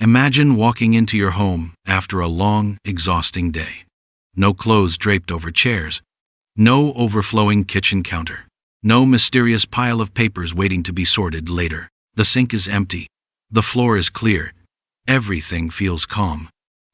Imagine walking into your home after a long, exhausting day. No clothes draped over chairs. No overflowing kitchen counter. No mysterious pile of papers waiting to be sorted later. The sink is empty. The floor is clear. Everything feels calm.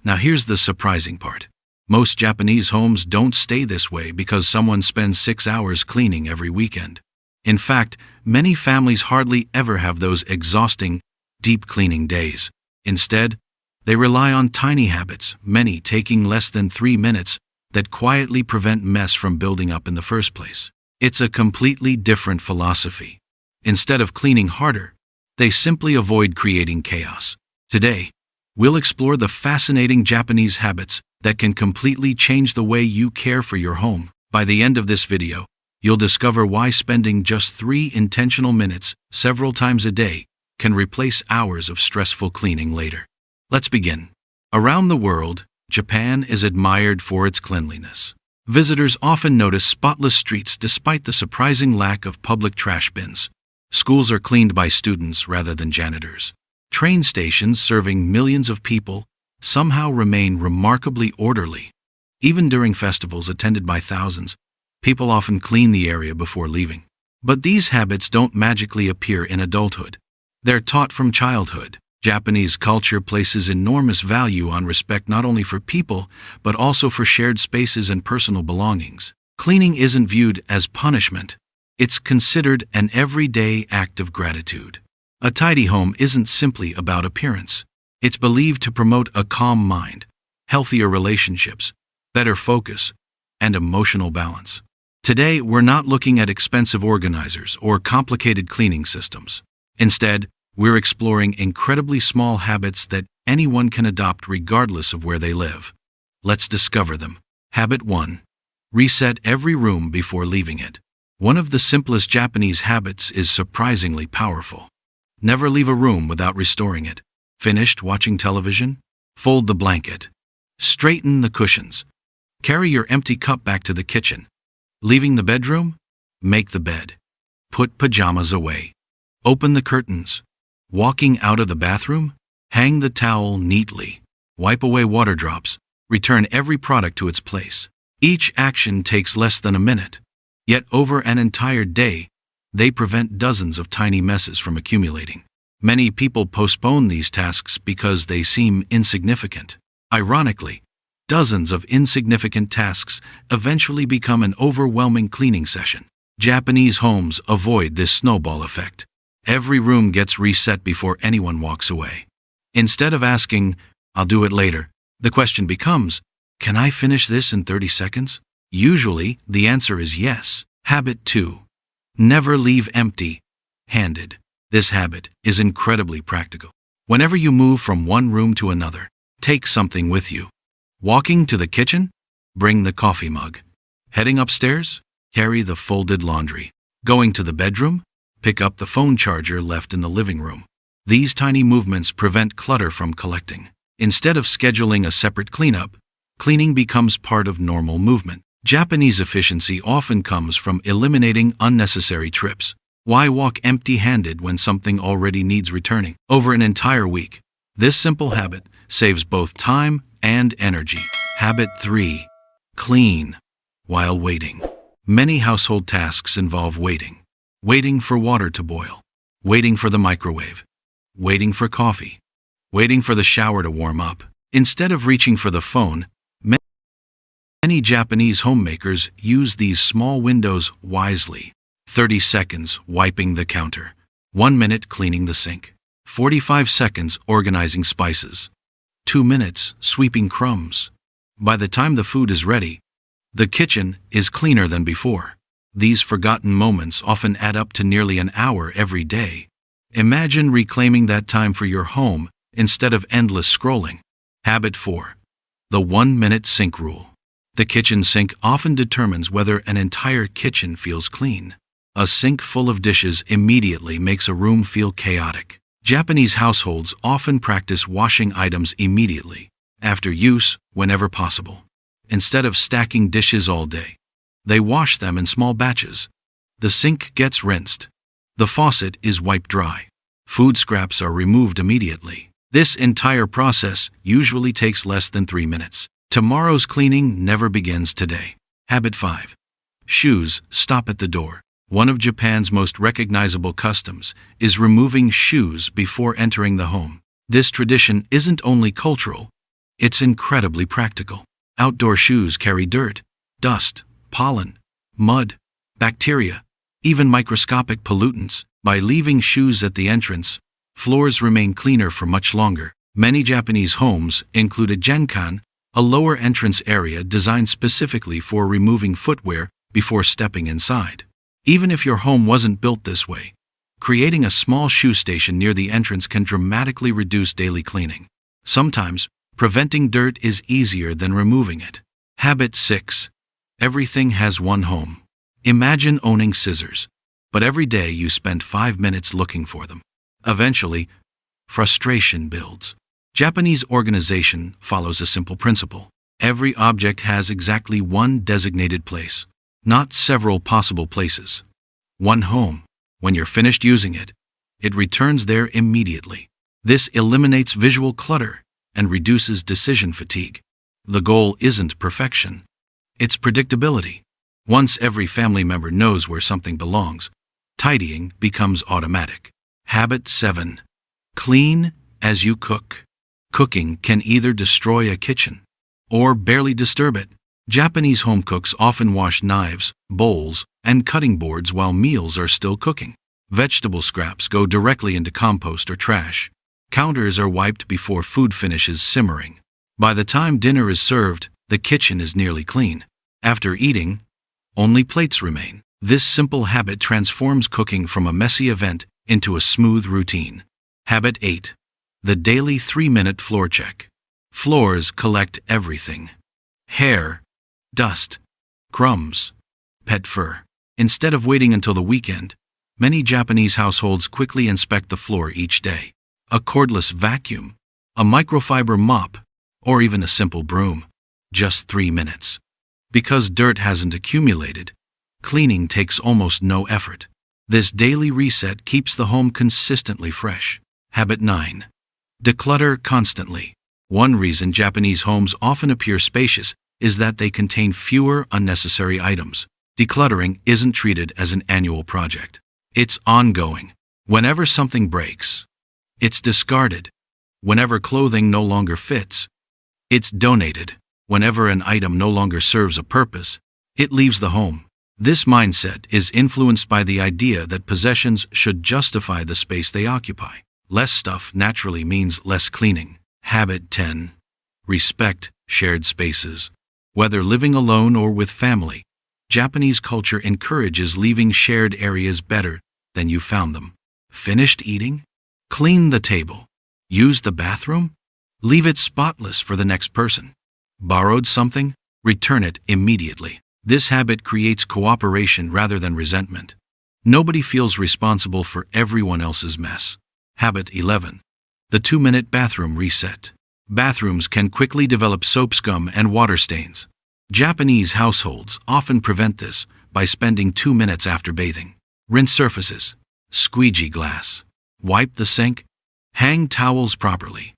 Now here's the surprising part. Most Japanese homes don't stay this way because someone spends 6 hours cleaning every weekend. In fact, many families hardly ever have those exhausting, deep cleaning days. Instead, they rely on tiny habits, many taking less than 3 minutes, that quietly prevent mess from building up in the first place. It's a completely different philosophy. Instead of cleaning harder, they simply avoid creating chaos. Today, we'll explore the fascinating Japanese habits that can completely change the way you care for your home. By the end of this video, you'll discover why spending just 3 intentional minutes several times a day can replace hours of stressful cleaning later. Let's begin. Around the world, Japan is admired for its cleanliness. Visitors often notice spotless streets despite the surprising lack of public trash bins. Schools are cleaned by students rather than janitors. Train stations serving millions of people somehow remain remarkably orderly. Even during festivals attended by thousands, people often clean the area before leaving. But these habits don't magically appear in adulthood. They're taught from childhood. Japanese culture places enormous value on respect not only for people, but also for shared spaces and personal belongings. Cleaning isn't viewed as punishment. It's considered an everyday act of gratitude. A tidy home isn't simply about appearance. It's believed to promote a calm mind, healthier relationships, better focus, and emotional balance. Today, we're not looking at expensive organizers or complicated cleaning systems. Instead, we're exploring incredibly small habits that anyone can adopt regardless of where they live. Let's discover them. Habit 1. Reset every room before leaving it. One of the simplest Japanese habits is surprisingly powerful. Never leave a room without restoring it. Finished watching television? Fold the blanket. Straighten the cushions. Carry your empty cup back to the kitchen. Leaving the bedroom? Make the bed. Put pajamas away. Open the curtains. Walking out of the bathroom? Hang the towel neatly. Wipe away water drops. Return every product to its place. Each action takes less than a minute. Yet over an entire day, they prevent dozens of tiny messes from accumulating. Many people postpone these tasks because they seem insignificant. Ironically, dozens of insignificant tasks eventually become an overwhelming cleaning session. Japanese homes avoid this snowball effect. Every room gets reset before anyone walks away. Instead of asking, "I'll do it later," the question becomes, "Can I finish this in 30 seconds?" Usually, the answer is yes. Habit 2. Never leave empty-handed. This habit is incredibly practical. Whenever you move from one room to another, take something with you. Walking to the kitchen? Bring the coffee mug. Heading upstairs? Carry the folded laundry. Going to the bedroom? Pick up the phone charger left in the living room. These tiny movements prevent clutter from collecting. Instead of scheduling a separate cleanup, cleaning becomes part of normal movement. Japanese efficiency often comes from eliminating unnecessary trips. Why walk empty-handed when something already needs returning? Over an entire week, this simple habit saves both time and energy. Habit 3. Clean while waiting. Many household tasks involve waiting. Waiting for water to boil. Waiting for the microwave. Waiting for coffee. Waiting for the shower to warm up. Instead of reaching for the phone, many Japanese homemakers use these small windows wisely. 30 seconds wiping the counter. 1 minute cleaning the sink. 45 seconds organizing spices. 2 minutes sweeping crumbs. By the time the food is ready, the kitchen is cleaner than before. These forgotten moments often add up to nearly an hour every day. Imagine reclaiming that time for your home instead of endless scrolling. Habit 4. The 1-minute sink rule. The kitchen sink often determines whether an entire kitchen feels clean. A sink full of dishes immediately makes a room feel chaotic. Japanese households often practice washing items immediately, after use, whenever possible. Instead of stacking dishes all day, they wash them in small batches. The sink gets rinsed. The faucet is wiped dry. Food scraps are removed immediately. This entire process usually takes less than 3 minutes. Tomorrow's cleaning never begins today. Habit 5. Shoes stop at the door. One of Japan's most recognizable customs is removing shoes before entering the home. This tradition isn't only cultural, it's incredibly practical. Outdoor shoes carry dirt, dust, pollen, mud, bacteria, even microscopic pollutants. By leaving shoes at the entrance, floors remain cleaner for much longer. Many Japanese homes include a genkan, a lower entrance area designed specifically for removing footwear before stepping inside. Even if your home wasn't built this way, creating a small shoe station near the entrance can dramatically reduce daily cleaning. Sometimes, preventing dirt is easier than removing it. Habit 6. Everything has one home. Imagine owning scissors, but every day you spend 5 minutes looking for them. Eventually, frustration builds. Japanese organization follows a simple principle. Every object has exactly one designated place, not several possible places. One home. When you're finished using it, it returns there immediately. This eliminates visual clutter and reduces decision fatigue. The goal isn't perfection. It's predictability. Once every family member knows where something belongs, tidying becomes automatic. Habit 7. Clean as you cook. Cooking can either destroy a kitchen or barely disturb it. Japanese home cooks often wash knives, bowls, and cutting boards while meals are still cooking. Vegetable scraps go directly into compost or trash. Counters are wiped before food finishes simmering. By the time dinner is served, the kitchen is nearly clean. After eating, only plates remain. This simple habit transforms cooking from a messy event into a smooth routine. Habit 8. The daily 3-minute floor check. Floors collect everything. Hair, dust, crumbs, pet fur. Instead of waiting until the weekend, many Japanese households quickly inspect the floor each day. A cordless vacuum, a microfiber mop, or even a simple broom. Just 3 minutes. Because dirt hasn't accumulated, cleaning takes almost no effort. This daily reset keeps the home consistently fresh. Habit 9. Declutter constantly. One reason Japanese homes often appear spacious is that they contain fewer unnecessary items. Decluttering isn't treated as an annual project. It's ongoing. Whenever something breaks, it's discarded. Whenever clothing no longer fits, it's donated. Whenever an item no longer serves a purpose, it leaves the home. This mindset is influenced by the idea that possessions should justify the space they occupy. Less stuff naturally means less cleaning. Habit 10. Respect shared spaces. Whether living alone or with family, Japanese culture encourages leaving shared areas better than you found them. Finished eating? Clean the table. Use the bathroom? Leave it spotless for the next person. Borrowed something? Return it immediately. This habit creates cooperation rather than resentment. Nobody feels responsible for everyone else's mess. Habit 11. The 2-minute bathroom reset. Bathrooms can quickly develop soap scum and water stains. Japanese households often prevent this by spending 2 minutes after bathing. Rinse surfaces. Squeegee glass. Wipe the sink. Hang towels properly.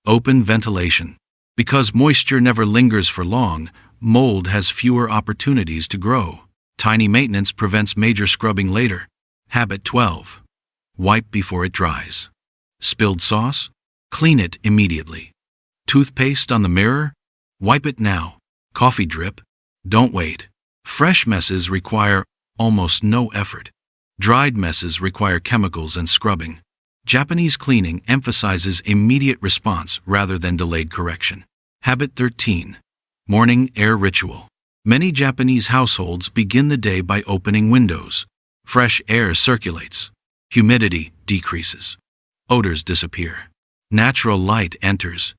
Open ventilation. Because moisture never lingers for long, mold has fewer opportunities to grow. Tiny maintenance prevents major scrubbing later. Habit 12. Wipe before it dries. Spilled sauce? Clean it immediately. Toothpaste on the mirror? Wipe it now. Coffee drip? Don't wait. Fresh messes require almost no effort. Dried messes require chemicals and scrubbing. Japanese cleaning emphasizes immediate response rather than delayed correction. Habit 13. Morning air ritual. Many Japanese households begin the day by opening windows. Fresh air circulates. Humidity decreases. Odors disappear. Natural light enters.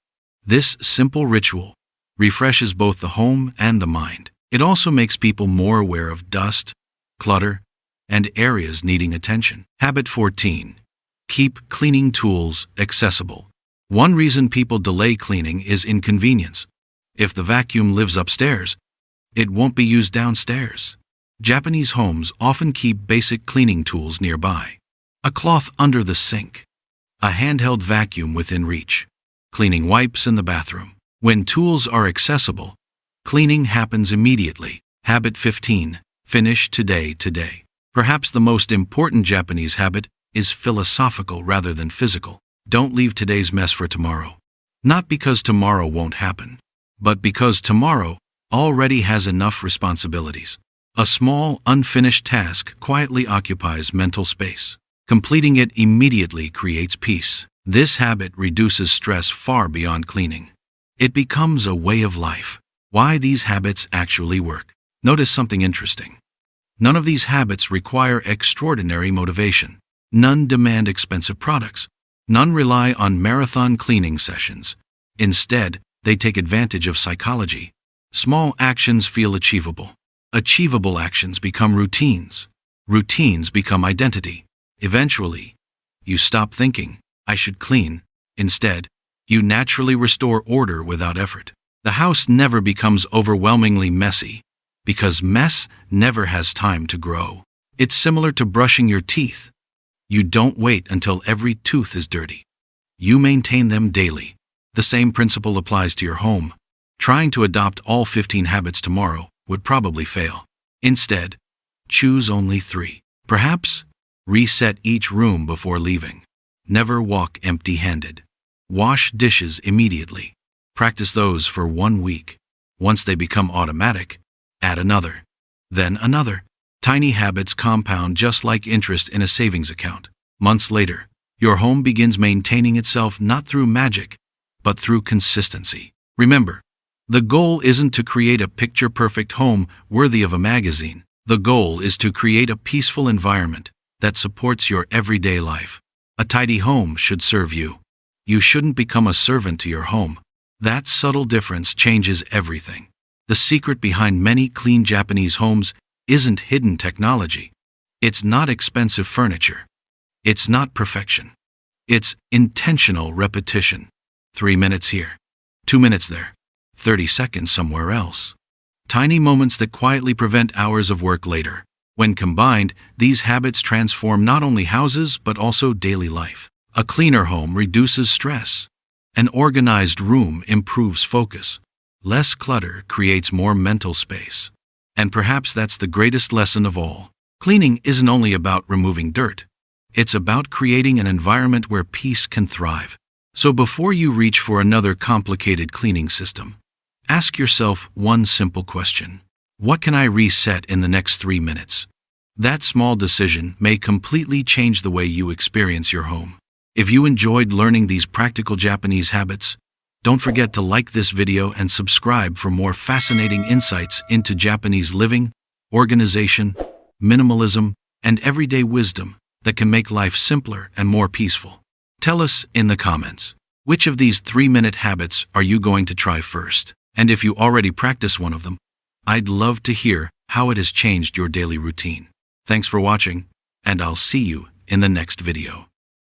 This simple ritual refreshes both the home and the mind. It also makes people more aware of dust, clutter, and areas needing attention. Habit 14. Keep cleaning tools accessible. One reason people delay cleaning is inconvenience. If the vacuum lives upstairs, it won't be used downstairs. Japanese homes often keep basic cleaning tools nearby. A cloth under the sink, A handheld vacuum within reach. Cleaning wipes in the bathroom. When tools are accessible, cleaning happens immediately. Habit 15. Finish today. Perhaps the most important Japanese habit is philosophical rather than physical. Don't leave today's mess for tomorrow. Not because tomorrow won't happen, but because tomorrow already has enough responsibilities. A small, unfinished task quietly occupies mental space. Completing it immediately creates peace. This habit reduces stress far beyond cleaning. It becomes a way of life. Why these habits actually work. Notice something interesting. None of these habits require extraordinary motivation. None demand expensive products. None rely on marathon cleaning sessions. Instead, they take advantage of psychology. Small actions feel achievable. Achievable actions become routines. Routines become identity. Eventually, you stop thinking, I should clean. Instead, you naturally restore order without effort. The house never becomes overwhelmingly messy, because mess never has time to grow. It's similar to brushing your teeth. You don't wait until every tooth is dirty. You maintain them daily. The same principle applies to your home. Trying to adopt all 15 habits tomorrow would probably fail. Instead, choose only 3. Perhaps, reset each room before leaving. Never walk empty-handed. Wash dishes immediately. Practice those for 1 week. Once they become automatic, add another. Then another. Tiny habits compound just like interest in a savings account. Months later, your home begins maintaining itself not through magic, but through consistency. Remember, the goal isn't to create a picture-perfect home worthy of a magazine. The goal is to create a peaceful environment that supports your everyday life. A tidy home should serve you. You shouldn't become a servant to your home. That subtle difference changes everything. The secret behind many clean Japanese homes isn't hidden technology. It's not expensive furniture. It's not perfection. It's intentional repetition. 3 minutes here, 2 minutes there, 30 seconds somewhere else. Tiny moments that quietly prevent hours of work later. When combined, these habits transform not only houses but also daily life. A cleaner home reduces stress. An organized room improves focus. Less clutter creates more mental space. And perhaps that's the greatest lesson of all. Cleaning isn't only about removing dirt. It's about creating an environment where peace can thrive. So before you reach for another complicated cleaning system, ask yourself one simple question. What can I reset in the next 3 minutes? That small decision may completely change the way you experience your home. If you enjoyed learning these practical Japanese habits, don't forget to like this video and subscribe for more fascinating insights into Japanese living, organization, minimalism, and everyday wisdom that can make life simpler and more peaceful. Tell us in the comments, which of these 3-minute habits are you going to try first? And if you already practice one of them, I'd love to hear how it has changed your daily routine. Thanks for watching, and I'll see you in the next video.